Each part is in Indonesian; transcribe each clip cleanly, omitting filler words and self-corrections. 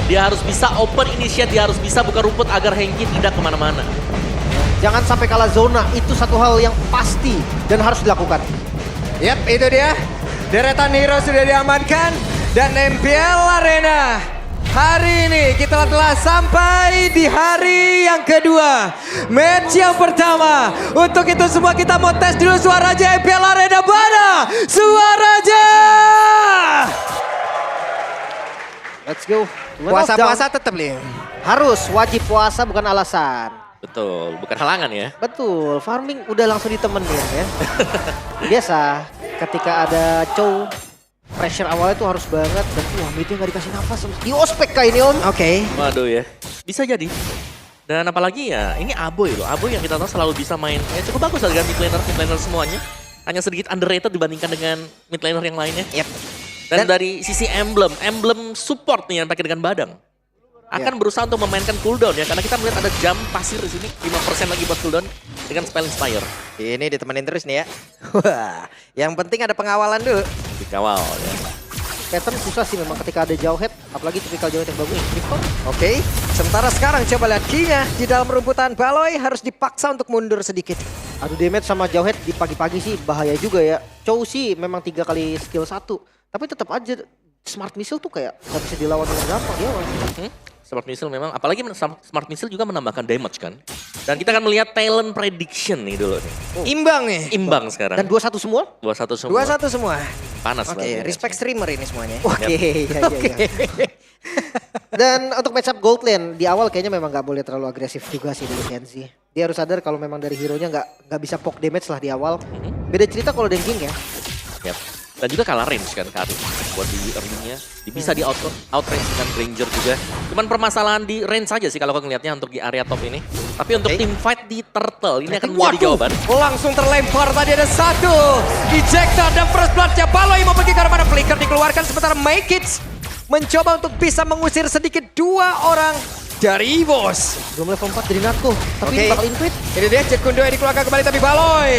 Dia harus bisa open initiate, dia harus bisa buka rumput agar Hengki tidak kemana-mana. Jangan sampai kalah zona, itu satu hal yang pasti dan harus dilakukan. Yap, itu dia. Deretan hero sudah diamankan. Dan MPL Arena hari ini kita telah sampai di hari yang kedua. Match yang pertama. Untuk itu semua kita mau tes dulu suaranya MPL Arena. Mana suaranya? Let's go. Puasa-puasa tetap nih. Harus, wajib puasa bukan alasan. Betul, bukan halangan ya. Betul, farming udah langsung ditemenin ya. Biasa ketika ada Chow, pressure awalnya tuh harus banget. Dan wah, midnya gak dikasih nafas. Di ospek kah ini om? Oke. Waduh ya, bisa jadi. Dan apalagi ya, ini Aboy loh. Aboy yang kita tahu selalu bisa main, ya cukup bagus lah dengan mid laner semuanya. Hanya sedikit underrated dibandingkan dengan mid laner yang lainnya. Yap. Dan dari sisi emblem support nih yang pakai dengan Badang. Akan berusaha untuk memainkan cooldown ya, karena kita melihat ada jam pasir di sini, 5% lagi buat cooldown dengan spell Inspire. Ini ditemenin terus nih ya. Wah, yang penting ada pengawalan dulu. Dikawal ya. Pattern susah sih memang ketika ada jauh head, apalagi tipikal jauh head yang bagus. Oke, sementara sekarang coba lihat Kinya di dalam rumputan. Baloi harus dipaksa untuk mundur sedikit. Aduh, damage sama jauh head di pagi-pagi sih bahaya juga ya. Chow sih memang 3 kali skill 1, tapi tetap aja smart missile tuh kayak gak bisa dilawan dengan gampang ya. Smart Missile memang, apalagi Smart Missile juga menambahkan damage kan. Dan kita akan melihat talent prediction nih dulu nih. Imbang nih. Imbang sekarang. Dan 2-1 semua? 2-1 semua. 2-1 semua. Panas Oke, banget. respect streamer ini semuanya. Oke, iya. Dan untuk matchup gold lane, di awal kayaknya memang gak boleh terlalu agresif juga sih dari Kenzie. Dia harus sadar kalau memang dari hero-nya gak bisa poke damage lah di awal. Beda cerita kalau Denking ya. Yap. Dan juga kalah range kan Karin buat di early-nya. Bisa di outrange dengan Granger juga. Cuman permasalahan di range saja sih kalau aku ngelihatnya untuk di area top ini. Tapi untuk team fight di Turtle ini akan menjadi jawaban. Langsung terlempar tadi ada satu. Ejector dan first blood-nya Baloi mau pergi ke arah mana. Flicker dikeluarkan sementara Make It mencoba untuk bisa mengusir sedikit 2 orang dari EVOS. Belum level 4 dari Natko, tapi ini bakal intuit. Ini dia Jet Kundo yang dikeluarkan kembali tapi Baloi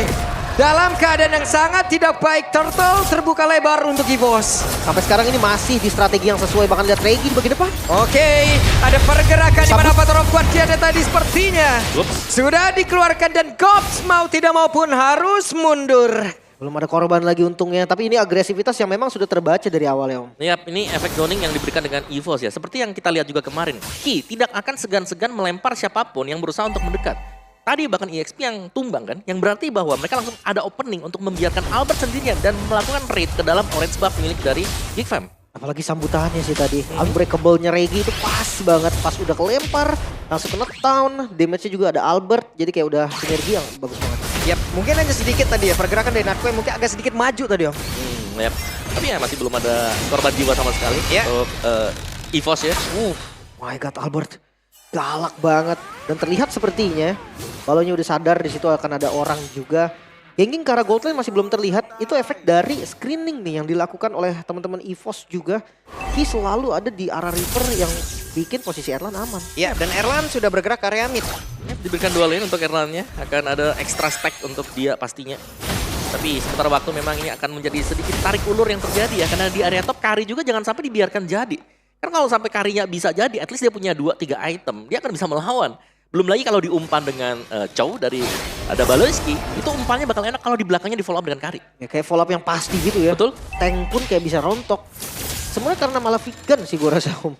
dalam keadaan yang sangat tidak baik. Turtle terbuka lebar untuk EVOS. Sampai sekarang ini masih di strategi yang sesuai, bahkan lihat Regi di bagian depan. Oke, ada pergerakan di mana Patrol Guardian tadi sepertinya sudah dikeluarkan dan Gops mau tidak mau pun harus mundur. Belum ada korban lagi untungnya, tapi ini agresivitas yang memang sudah terbaca dari awal ya om. Yap, ini efek zoning yang diberikan dengan EVOS ya. Seperti yang kita lihat juga kemarin. Ki tidak akan segan-segan melempar siapapun yang berusaha untuk mendekat. Tadi bahkan EXP yang tumbang kan, yang berarti bahwa mereka langsung ada opening untuk membiarkan Albert sendirian dan melakukan raid ke dalam orange buff milik dari Big Fam. Apalagi sambutannya sih tadi, unbreakable-nya Regi itu pas banget, pas udah kelempar, langsung kena down, damage-nya juga ada Albert, jadi kayak udah sinergi yang bagus banget. Yap, mungkin hanya sedikit tadi ya, pergerakan dari Natko yang mungkin agak sedikit maju tadi om. Yap. Tapi ya masih belum ada korban jiwa sama sekali untuk EVOS ya. My God, Albert galak banget dan terlihat sepertinya balonnya udah sadar di situ akan ada orang juga. Ganking ke arah gold lane masih belum terlihat. Itu efek dari screening nih yang dilakukan oleh teman-teman EVOS juga. Ki selalu ada di arah river yang bikin posisi Erlan aman. Ya, dan Erlan sudah bergerak ke area mid. Diberikan 2 lane untuk Erlannya, akan ada extra stack untuk dia pastinya. Tapi sementara waktu memang ini akan menjadi sedikit tarik ulur yang terjadi ya, karena di area top carry juga jangan sampai dibiarkan jadi. Karena kalau sampai carry-nya bisa jadi, at least dia punya 2-3 item, dia akan bisa melawan. Belum lagi kalau diumpan dengan Chow dari ada Baloyski, itu umpannya bakal enak kalau di belakangnya di follow up dengan carry. Ya kayak follow up yang pasti gitu ya. Betul. Tank pun kayak bisa rontok. Sebenarnya karena malah vegan sih gue rasa om.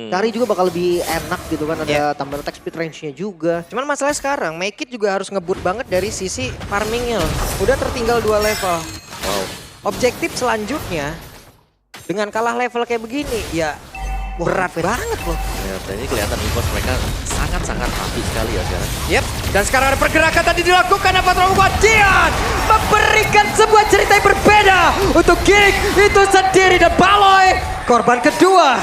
Carry juga bakal lebih enak gitu kan, ada tambahan attack speed range-nya juga. Cuman masalahnya sekarang, Make It juga harus ngebut banget dari sisi farmingnya loh. Udah tertinggal 2 level. Wow. Objektif selanjutnya, dengan kalah level kayak begini, ya berat banget loh. Ya, dan ini kelihatan EVOS mereka sangat-sangat api sekali ya sekarang. Yep, dan sekarang ada pergerakan tadi dilakukan apa Patrol Guardian memberikan sebuah cerita yang berbeda untuk Geek itu sendiri dan Baloi korban kedua.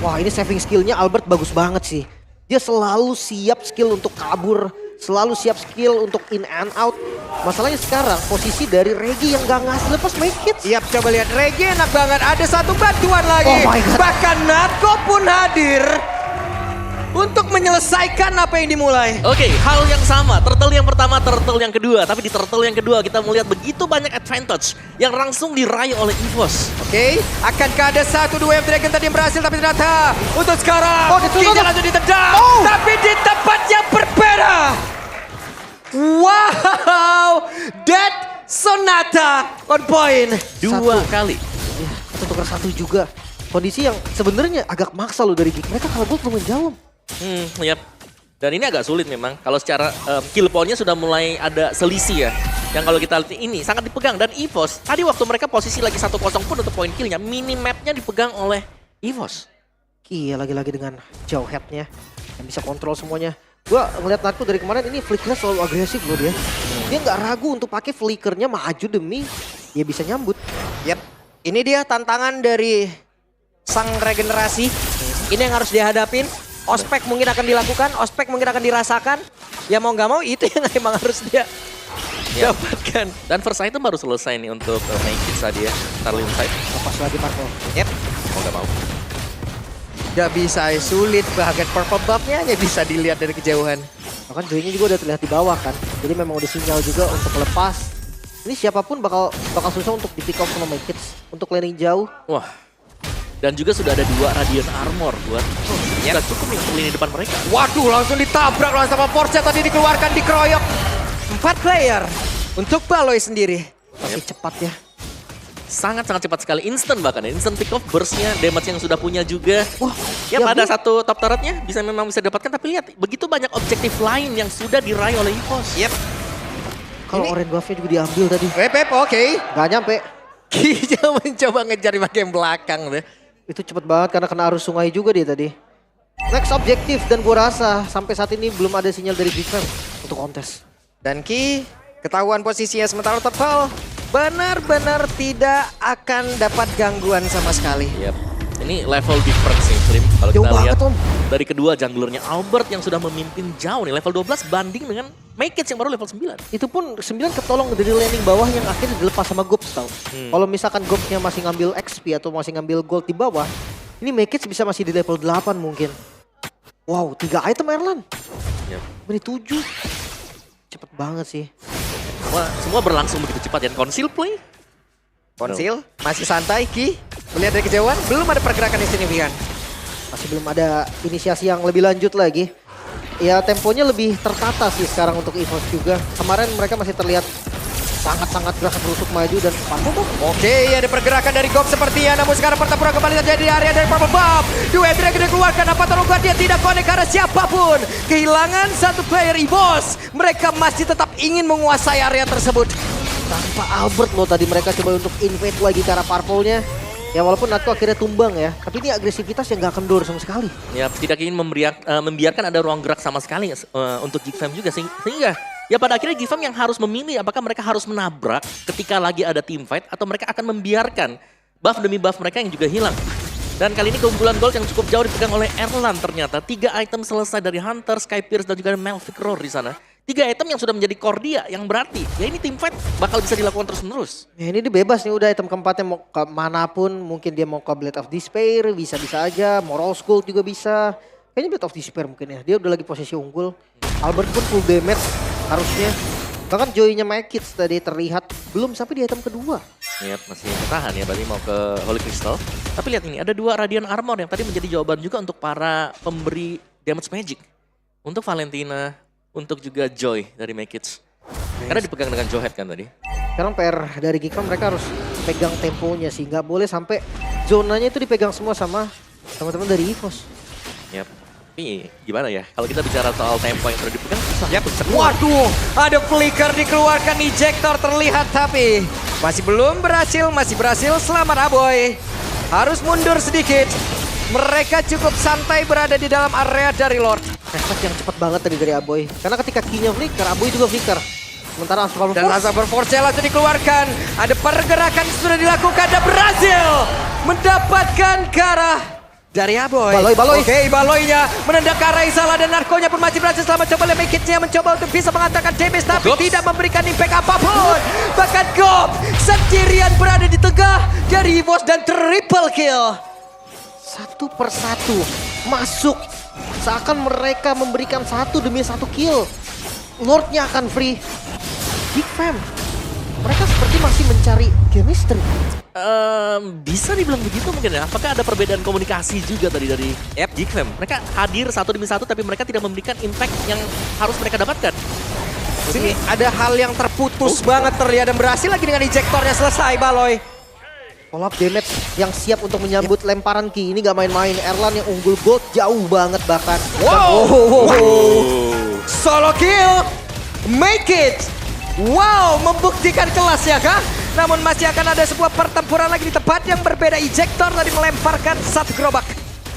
Wah, ini saving skill-nya Albert bagus banget sih. Dia selalu siap skill untuk kabur, selalu siap skill untuk in and out. Masalahnya sekarang posisi dari Regi yang gak ngasih lepas Make It. Yap, coba lihat Regi enak banget, ada satu bantuan lagi. Oh my God. Bahkan Natko pun hadir. untuk menyelesaikan apa yang dimulai. Oke, hal yang sama. Turtle yang pertama, turtle yang kedua. Tapi di turtle yang kedua kita melihat begitu banyak advantage yang langsung diraih oleh EVOS. Oke, akankah ada 1-2 Dragon tadi yang berhasil, tapi ternyata untuk sekarang Kingnya langsung ditendang, tapi di tempat yang berbeda. Wow, Dead Sonata on point. Dua kali. Ya, satu tukar satu juga. Kondisi yang sebenarnya agak maksa loh dari Geek. Mereka kalau gold belum jauh. Yap. Dan ini agak sulit memang. Kalau secara kill point-nya sudah mulai ada selisih ya. Yang kalau kita lihat ini sangat dipegang. Dan EVOS, tadi waktu mereka posisi lagi 1-0 pun untuk poin killnya, minimapnya dipegang oleh EVOS. Iya, lagi-lagi dengan jauh headnya yang bisa kontrol semuanya. Gua ngeliat Natko dari kemarin ini flickernya selalu agresif loh dia. Dia nggak ragu untuk pakai flickernya maju demi dia bisa nyambut. Yap, ini dia tantangan dari sang regenerasi. Ini yang harus dihadapin. Ospek mungkin akan dilakukan, ospek mungkin akan dirasakan. Ya mau nggak mau itu yang emang harus dia dapatkan. Dan first item baru selesai nih untuk Make It tadi ya. Starling Side. Lepas lagi Marco. Yap. Mau nggak mau. Gak bisa, sulit. Bahkan purple buff-nya hanya bisa dilihat dari kejauhan. Bahkan Joy-nya juga udah terlihat di bawah kan. Jadi memang udah sinyal juga untuk lepas. Ini siapapun bakal susah untuk di pick off sama Make It untuk landing jauh. Wah. Dan juga sudah ada 2 Radiant Armor buat sudah cukup nih lini depan mereka. Waduh, langsung ditabrak langsung sama Porsche tadi dikeluarkan, dikeroyok. 4 player untuk Baloi sendiri. Masih cepat ya. Sangat-sangat cepat sekali, instant bahkan ya. Instant pick off, burst-nya, damage yang sudah punya juga. Wah, ya ya pada bro. satu top turret-nya memang bisa dapatkan, tapi lihat begitu banyak objektif lain yang sudah diraih oleh EVOS. Yep. Kalau Ini- orange buff-nya juga diambil tadi. Pep, oke. Gak nyampe. Kijia mencoba ngejar di bagian belakang deh. Itu cepet banget karena kena arus sungai juga dia tadi. Next objektif dan gua rasa sampai saat ini belum ada sinyal dari Big Fam untuk kontes. Dan Ki, ketahuan posisinya sementara Turtle benar-benar tidak akan dapat gangguan sama sekali. Yap. Ini level difference nih, Slim. Kalau Jauh kita lihat banget, Om. dari kedua junglernya Albert yang sudah memimpin jauh nih, level 12 banding dengan Make It yang baru level 9. Itu pun 9 ketolong dari landing bawah yang akhirnya dilepas sama Gobs tau. Kalau misalkan Gobsnya masih ngambil XP atau masih ngambil gold di bawah, ini Make It bisa masih di level 8 mungkin. Wow, 3 item Erlan. Yap. Beri 7. Cepet banget sih. Semua berlangsung begitu cepat ya. Conceal play. Konsil masih santai Ki. Melihat dari kejauhan belum ada pergerakan yang signifikan. Masih belum ada inisiasi yang lebih lanjut lagi. Ya temponya lebih tertata sih sekarang untuk EVOS juga. Kemarin mereka masih terlihat sangat-sangat gerak berusuk maju dan pantau tuh. Oke, ada pergerakan dari Gob sepertinya. Namun sekarang pertempuran kembali terjadi di area dari Purple Buff. Dua Dragon dikeluarkan. Apa terluka dia tidak connect karena siapapun. Kehilangan satu player EVOS. Mereka masih tetap ingin menguasai area tersebut. Tanpa Albert loh tadi mereka coba untuk invade lagi ke arah purple-nya. Ya walaupun Natko akhirnya tumbang ya. Tapi ini agresivitas yang gak kendor sama sekali. Ya tidak ingin membiarkan ada ruang gerak sama sekali untuk Geek Fam juga. Sehingga ya pada akhirnya Geek Fam yang harus memilih apakah mereka harus menabrak ketika lagi ada team fight atau mereka akan membiarkan buff demi buff mereka yang juga hilang. Dan kali ini keunggulan gold yang cukup jauh dipegang oleh Erlan ternyata. 3 item selesai dari Hunter, Sky Pierce dan juga Melvic Roar di sana. 3 item yang sudah menjadi core dia, yang berarti ya ini team fight bakal bisa dilakukan terus-menerus. Ya ini dia bebas nih udah item keempatnya mau ke manapun. Mungkin dia mau ke Blade of Despair, bisa-bisa aja. Moral Skull juga bisa. Kayaknya Blade of Despair mungkin ya. Dia udah lagi posisi unggul. Albert pun full damage harusnya. Bahkan Joy-nya Make It tadi terlihat belum sampai di item kedua. Ya masih bertahan ya, berarti mau ke Holy Crystal. Tapi lihat ini, ada 2 Radiant Armor yang tadi menjadi jawaban juga untuk para pemberi damage magic. Untuk Valentina, untuk juga Joy dari Make It. Karena dipegang dengan Jowhead kan tadi. Sekarang PR dari Geek Fam mereka harus pegang temponya sih. Nggak boleh sampai zonanya itu dipegang semua sama teman-teman dari EVOS. Yap. Tapi gimana ya, kalau kita bicara soal tempo yang sudah dipegang, susah. Yap. Waduh, ada flicker dikeluarkan, ejector terlihat tapi masih belum berhasil, masih berhasil. Selamat Aboy. Harus mundur sedikit. Mereka cukup santai berada di dalam area dari Lord. Efek yang cepat banget tadi dari Aboy. Karena ketika key-nya flicker, Aboy juga flicker. Sementara Astroval Dan Astroval Force langsung dikeluarkan. Ada pergerakan yang sudah dilakukan dan berhasil mendapatkan ke arah dari Aboy. Baloi. Oke, Baloinya menendang ke arah Isala dan Narkonya pun masih berhasil selama coba Make It-nya mencoba untuk bisa mengantarkan damage tapi Gops tidak memberikan impact apapun. Bahkan Gob sendirian berada di tengah dari EVOS dan triple kill. satu persatu masuk Seakan mereka memberikan satu demi satu kill. Lordnya akan free. Big Fam, mereka seperti masih mencari chemistry. Bisa dibilang begitu mungkin ya. Apakah ada perbedaan komunikasi juga tadi dari Geek Fam? Mereka hadir satu demi satu tapi mereka tidak memberikan impact yang harus mereka dapatkan. Sini ada hal yang terputus banget terlihat dan berhasil lagi dengan ejektornya selesai Baloy. Follow up damage yang siap untuk menyambut lemparan Ki. Ini gak main-main. Erlan yang unggul gold jauh banget bahkan. Wow. Solo kill. Make it. Wow, membuktikan kelas ya kah? Namun masih akan ada sebuah pertempuran lagi di tempat yang berbeda. Ejector tadi melemparkan satu gerobak.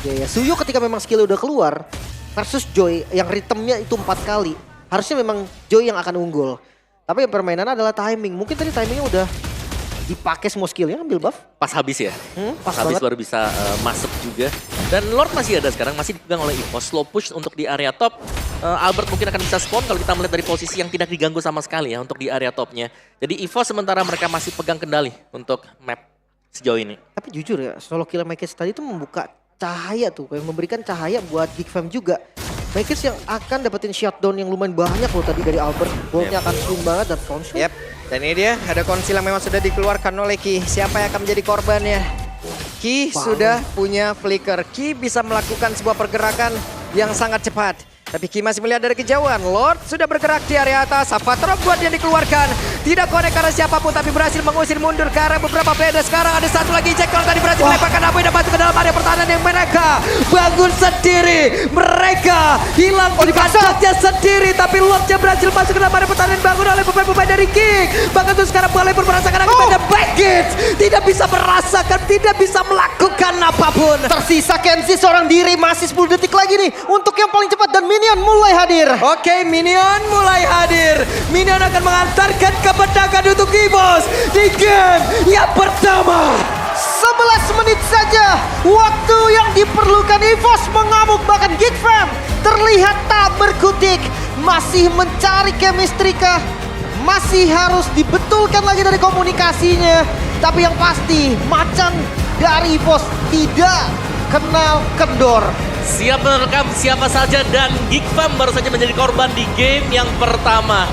Ya, Suyo ketika memang skillnya udah keluar versus Joy yang ritmenya itu 4 kali. Harusnya memang Joy yang akan unggul. Tapi yang permainan adalah timing. Mungkin tadi timingnya udah dipakai semua skillnya, ambil buff. Pas habis ya? Pas Habis banget. baru bisa masuk juga. Dan Lord masih ada sekarang, masih dipegang oleh EVOS. Slow push untuk di area top. Albert mungkin akan bisa spawn kalau kita melihat dari posisi yang tidak diganggu sama sekali ya untuk di area topnya. Jadi EVOS sementara mereka masih pegang kendali untuk map sejauh ini. Tapi jujur ya, solo kill Makers tadi itu membuka cahaya tuh. Kayak memberikan cahaya buat Geek Fam juga. Makers yang akan dapetin shutdown yang lumayan banyak loh tadi dari Albert. Goldnya akan swing banget dan front shot. Yep. Dan ini dia ada konsil yang memang sudah dikeluarkan oleh Ki. Siapa yang akan menjadi korbannya? Ki sudah punya flicker. Ki bisa melakukan sebuah pergerakan yang sangat cepat. Tapi Ki masih melihat dari kejauhan. Lord sudah bergerak di area atas. Avatar buat yang dikeluarkan. Tidak connect karena siapapun tapi berhasil mengusir mundur ke arah beberapa player. Sekarang ada satu lagi Jackal tadi berhasil melemparkan abu dan masuk ke dalam area pertahanan yang mereka bangun sendiri. Mereka hilang di kandangnya sendiri. Tapi Lordnya berhasil masuk ke dalam area pertahanan bangun oleh pemain-pemain dari King. Bahkan tuh sekarang boleh pun merasakan akibatnya Baggage. Tidak bisa merasakan, tidak bisa melakukan apapun. Tersisa Kenzie seorang diri, masih 10 detik lagi nih untuk yang paling cepat dan Minion mulai hadir. Oke, Minion mulai hadir. Minion akan mengantarkan kemenangan untuk EVOS di game yang pertama. 11 menit saja waktu yang diperlukan. EVOS mengamuk, bahkan Geek Fam terlihat tak berkutik. Masih mencari chemistry kah? Masih harus dibetulkan lagi dari komunikasinya. Tapi yang pasti macan dari EVOS tidak kenal kendor. Siap merekam siapa saja dan Geek Fam baru saja menjadi korban di game yang pertama.